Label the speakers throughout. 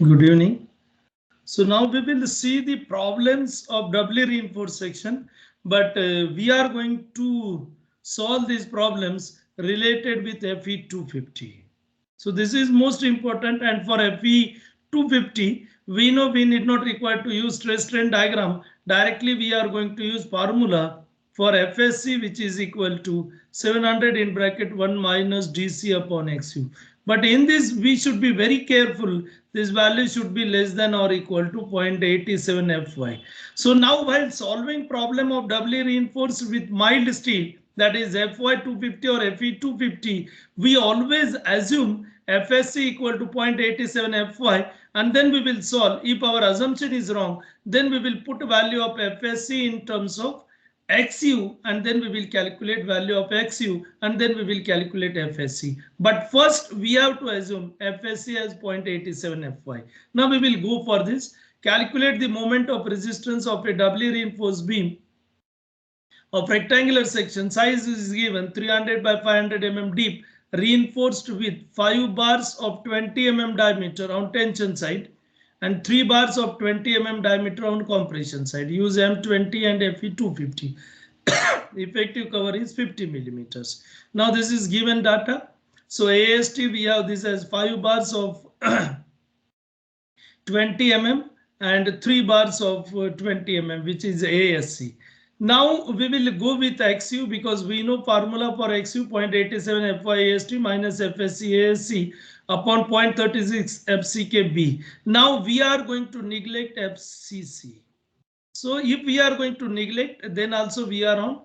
Speaker 1: Good evening. So now we will see the problems of doubly reinforced section, but we are going to solve these problems related with FE 250. So this is most important, and for FE 250, we know we need not require to use stress strain diagram. Directly we are going to use formula for FSC, which is equal to 700 in bracket 1 minus DC upon XU. But in this, we should be very careful. This value should be less than or equal to 0.87 Fy. So now while solving problem of doubly reinforced with mild steel, that is Fy 250 or Fe 250, we always assume FSC equal to 0.87 Fy, and then we will solve. If our assumption is wrong, then we will put value of FSC in terms of XU, and then we will calculate value of XU, and then we will calculate FSC. But first we have to assume FSC as 0.87 Fy. Now we will go for this. Calculate the moment of resistance of a doubly reinforced beam of rectangular section. Size is given 300 by 500 mm deep, reinforced with 5 bars of 20 mm diameter on tension side and 3 bars of 20 mm diameter on compression side. Use M20 and Fe250. Effective cover is 50 millimeters. Now this is given data. So AST, we have this as 5 bars of 20 mm and 3 bars of 20 mm, which is ASC. Now we will go with XU because we know formula for XU 0.87 FYAST minus FSC ASC upon 0.36 FCKB. Now we are going to neglect FCC. So if we are going to neglect, then also we are on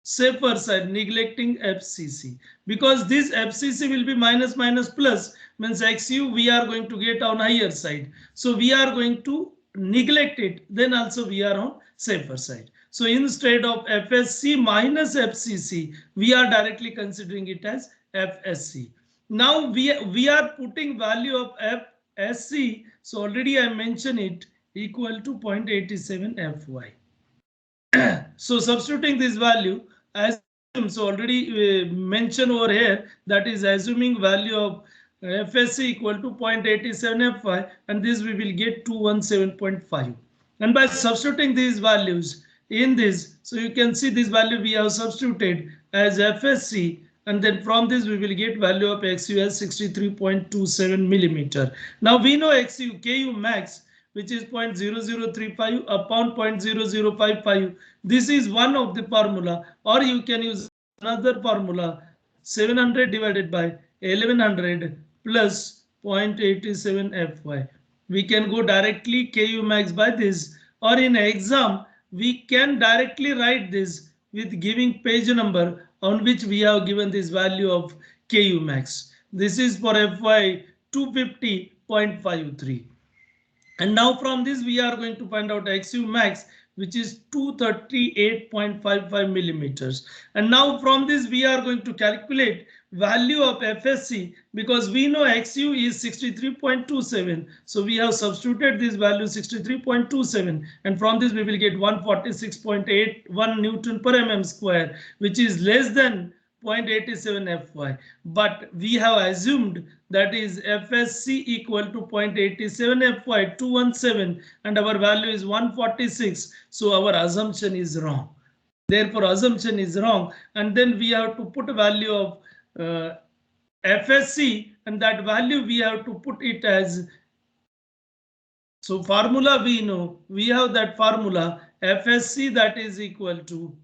Speaker 1: safer side, neglecting FCC, because this FCC will be minus minus plus, means XU we are going to get on higher side. So we are going to neglect it, then also we are on safer side. So instead of FSC minus FCC, we are directly considering it as FSC. Now we are putting value of FSC. So already I mentioned it equal to 0.87 Fy. So substituting this value as so already mentioned over here, that is assuming value of FSC equal to 0.87 Fy, and this we will get 217.5. And by substituting these values in this, so you can see this value we have substituted as FSC, and then from this we will get value of XU as 63.27 millimeter. Now we know XU KU max, which is 0.0035 upon 0.0055. This is one of the formula, or you can use another formula, 700 divided by 1100 plus 0.87 Fy. We can go directly KU max by this, or in exam we can directly write this with giving page number on which we have given this value of KU max. This is for Fy 250.53. And now from this we are going to find out XU max, which is 238.55 millimeters. And now from this we are going to calculate value of FSC, because we know XU is 63.27. So we have substituted this value 63.27, and from this we will get 146.81 Newton per mm square, which is less than 0.87 Fy. But we have assumed that is FSC equal to 0.87 Fy 217, and our value is 146. So our assumption is wrong. Therefore assumption is wrong, and then we have to put a value of FSC, and that value we have to put it as, so formula we know, we have that formula FSC, that is equal to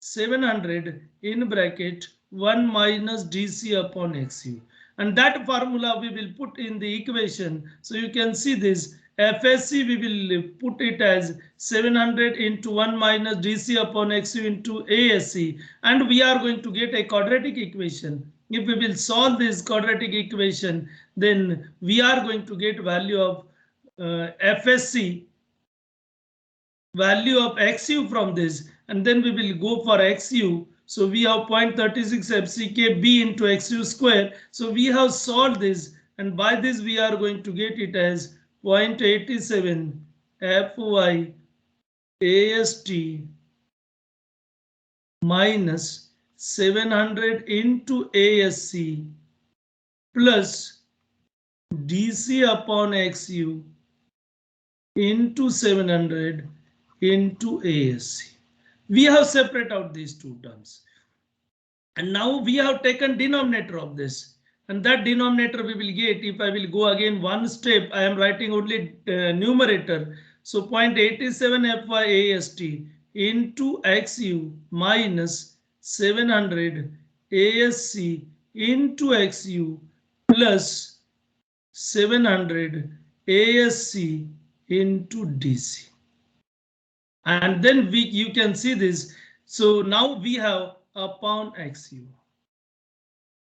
Speaker 1: 700 in bracket 1 minus DC upon XU, and that formula we will put in the equation. So you can see this FSC, we will put it as 700 into 1 minus DC upon XU into ASC, and we are going to get a quadratic equation. If we will solve this quadratic equation, then we are going to get value of FSC, value of XU from this, and then we will go for XU. So we have 0.36 FCKB into XU square. So we have solved this, and by this we are going to get it as 0.87 Fy AST minus 700 into ASC plus DC upon XU into 700 into ASC. We have separated out these two terms. And now we have taken denominator of this. And that denominator we will get if I will go again one step. I am writing only numerator. So 0.87 FYAST into XU minus 700 ASC into XU plus 700 ASC into DC. And then you can see this. So now we have upon XU.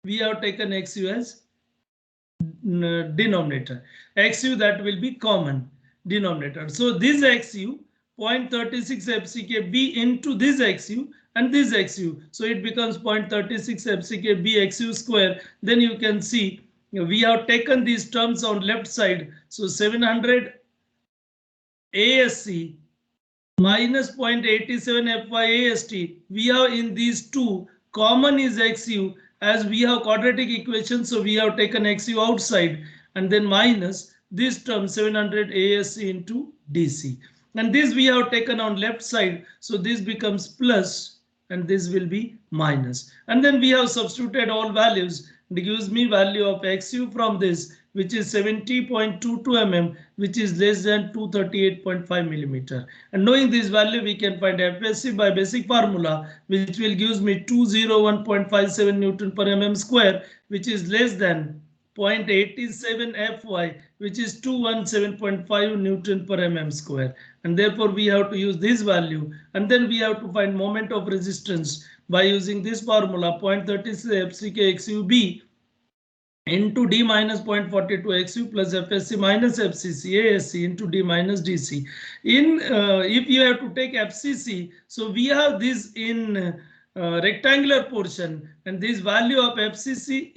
Speaker 1: We have taken XU as denominator. XU, that will be common denominator. So this XU 0.36 FCKB into this XU and this XU. So it becomes 0.36 FCKB XU square. Then you can see we have taken these terms on left side. So 700 ASC minus 0.87 FYAST. We have in these two common is XU, as we have quadratic equation, so we have taken XU outside and then minus this term 700 ASC into DC. And this we have taken on left side, so this becomes plus and this will be minus. And then we have substituted all values. It gives me value of XU from this, which is 70.22 mm, which is less than 238.5 millimeter. And knowing this value, we can find FSC by basic formula, which will give me 201.57 Newton per mm square, which is less than 0.87 Fy, which is 217.5 Newton per mm square. And therefore we have to use this value. And then we have to find moment of resistance by using this formula 0.36 FCK XUB into D minus 0.42 XU plus FSC minus FCC ASC into D minus DC. If you have to take FCC, so we have this in rectangular portion, and this value of FCC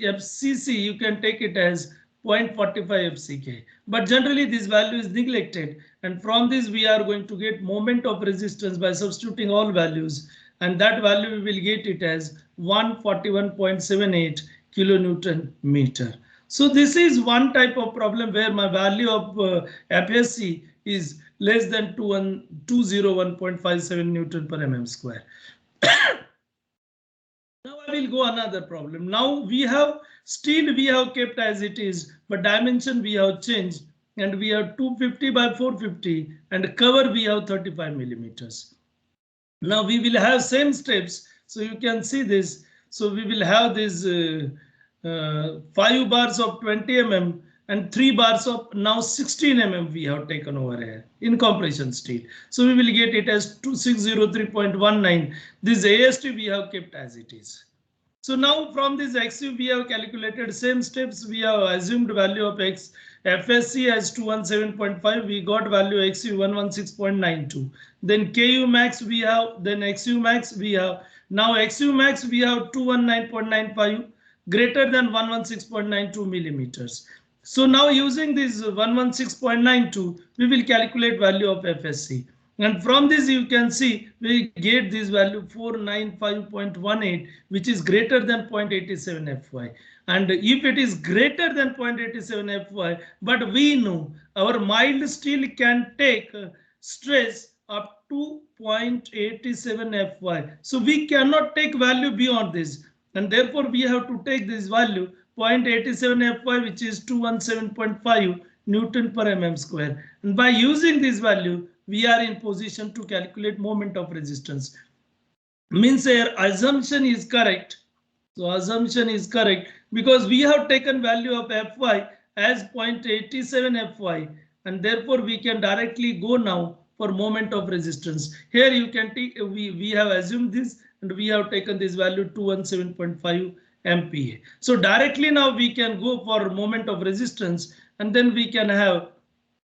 Speaker 1: you can take it as 0.45 FCK. But generally this value is neglected, and from this we are going to get moment of resistance by substituting all values, and that value we will get it as 141.78 kilonewton meter. So this is one type of problem where my value of FSC is less than 201.57 Newton per mm square. Now I will go another problem. Now we have kept as it is, but dimension we have changed, and we have 250 by 450 and cover we have 35 millimeters. Now we will have same steps. So you can see this. So we will have this 5 bars of 20 mm and 3 bars of now 16 mm we have taken over here in compression steel. So we will get it as 2603.19. This AST we have kept as it is. So now from this XU we have calculated same steps. We have assumed value of FSC as 217.5. We got value XU 116.92. Then KU max we have, then XU max we have. Now XU max we have 219.95 greater than 116.92 millimeters. So now using this 116.92, we will calculate value of FSC. And from this you can see we get this value 495.18, which is greater than 0.87 Fy. And if it is greater than 0.87 Fy, but we know our mild steel can take stress up to 0.87 Fy. So we cannot take value beyond this. And therefore we have to take this value 0.87 Fy, which is 217.5 Newton per mm square. And by using this value, we are in position to calculate moment of resistance. Means our assumption is correct. So assumption is correct because we have taken value of Fy as 0.87 Fy, and therefore we can directly go now for moment of resistance. Here you can take, we have assumed this, and we have taken this value 217.5 MPa. So directly now we can go for moment of resistance, and then we can have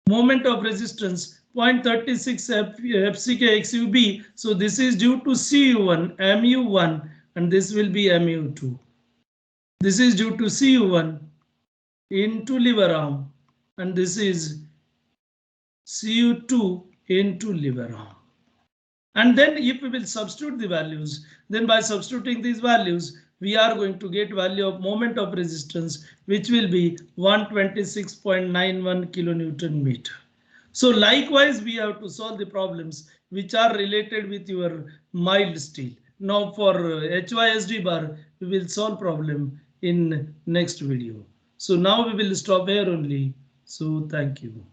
Speaker 1: moment of resistance 0.36 FCK XUB. So this is due to CU1, MU1, and this will be MU2. This is due to CU1 into lever arm, and this is CU2 into lever arm. And then if we will substitute the values, then by substituting these values, we are going to get value of moment of resistance, which will be 126.91 kilonewton meter. So likewise, we have to solve the problems which are related with your mild steel. Now for HYSD bar, we will solve problem in next video. So now we will stop here only. So thank you.